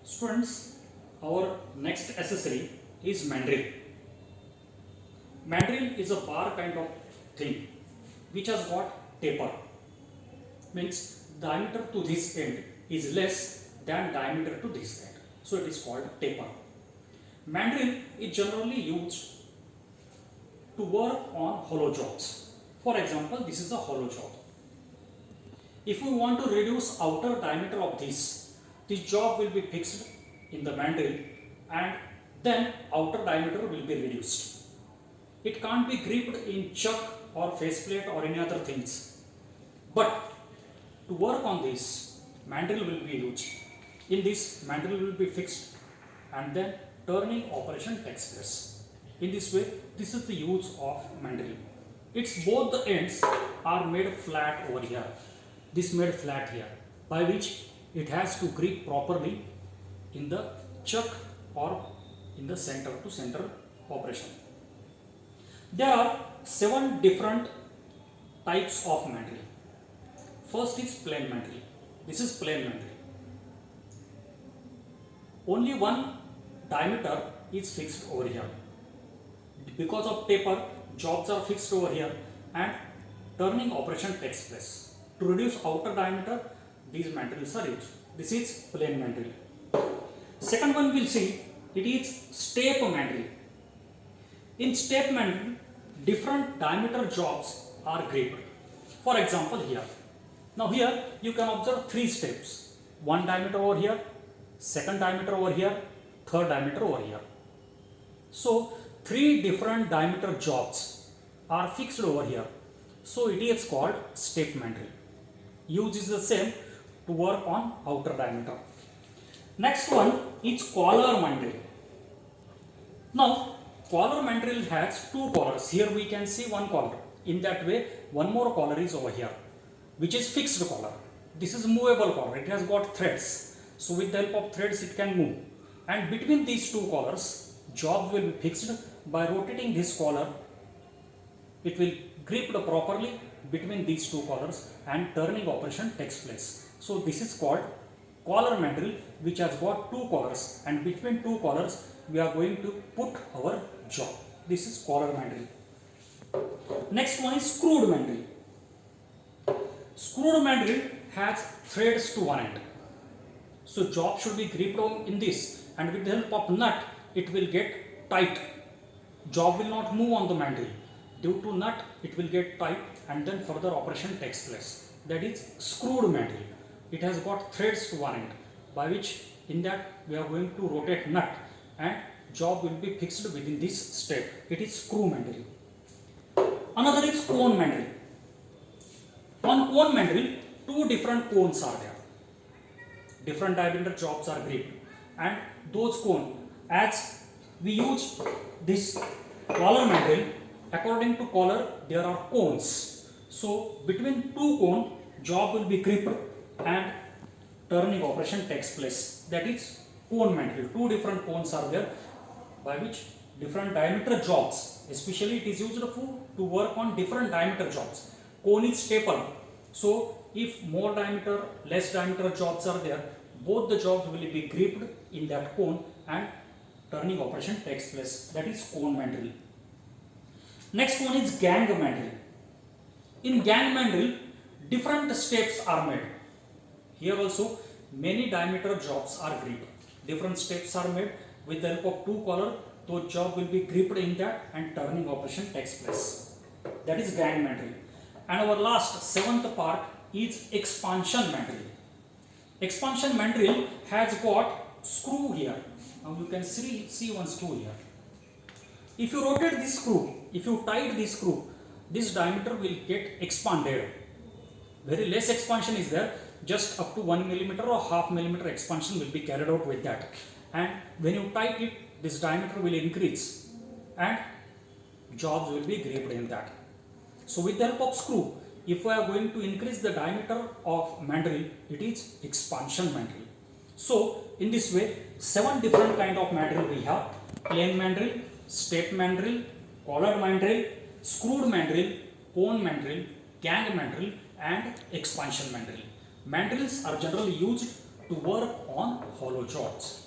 Students, our next accessory is mandrel. Mandrel is a bar kind of thing which has got taper. Means diameter to this end is less than diameter to this end. So it is called taper. Mandrel is generally used to work on hollow jobs. For example, this is a hollow job. If we want to reduce outer diameter of this job will be fixed in the mandrel and then outer diameter will be reduced. It can't be gripped in chuck or faceplate or any other things. But to work on this, mandrel will be used. In this, mandrel will be fixed and then turning operation takes place. In this way, this is the use of mandrel. Its both the ends are made flat over here. This made flat here, by which it has to grip properly in the chuck or in the center to center operation. There are 7 different types of mandrel. First is plain mandrel. This is plain mandrel. Only one diameter is fixed over here. Because of taper, jobs are fixed over here and turning operation takes place. To reduce outer diameter, these mandrels are used. This is plain mandrel. Second one we'll see, it is step mandrel. In step mandrel, different diameter jobs are gripped. For example, here. Now here you can observe 3 steps. One diameter over here, second diameter over here, third diameter over here. So 3 different diameter jobs are fixed over here. So it is called step mandrel. Use is the same to work on outer diameter. Next one is collar mandrel. Now collar mandrel has 2 collars. Here we can see one collar. In that way, one more collar is over here, which is fixed collar. This is movable collar. It has got threads. So with the help of threads, it can move. And between these 2 collars, job will be fixed by rotating this collar. It will grip properly between these 2 collars and turning operation takes place. So this is called collar mandrel, which has got 2 collars, and between 2 collars we are going to put our job. This is collar mandrel. Next one is screwed mandrel. Screwed mandrel has threads to one end. So job should be gripped on in this, and with the help of nut it will get tight. Job will not move on the mandrel. Due to nut, it will get tight and then further operation takes place. That is screwed mandrel. It has got threads to one end, by which in that we are going to rotate nut and job will be fixed within this step. It is screw mandrel. Another is cone mandrel. On cone mandrel, 2 different cones are there. Different diameter jobs are gripped, and those cones, as we use this collar mandrel, according to collar there are cones. So between 2 cones, job will be gripped and turning operation takes place. That is cone mandrel. 2 different cones are there, by which different diameter jobs, especially it is used to work on different diameter jobs. Cone is tapered. So if more diameter, less diameter jobs are there, both the jobs will be gripped in that cone and turning operation takes place. That is cone mandrel. Next one is gang mandrel. In gang mandrel, different steps are made. Here also many diameter jobs are gripped. Different steps are made with the help of 2 collars. Those job will be gripped in that and turning operation takes place. That is gang mandrel. And our last 7th part is expansion mandrel. Expansion mandrel has got screw here. Now you can see one screw here. If you rotate this screw, if you tight this screw, this diameter will get expanded. Very less expansion is there, just up to 1 millimeter or half millimeter expansion will be carried out with that. And when you tight it, this diameter will increase and jobs will be gripped in that. So with the help of screw, if we are going to increase the diameter of mandrel, it is expansion mandrel. So in this way, 7 different kind of mandrel we have: plain mandrel, step mandrel, collar mandrel, screwed mandrel, cone mandrel, gang mandrel and expansion mandrel. Mandrels are generally used to work on hollow joints.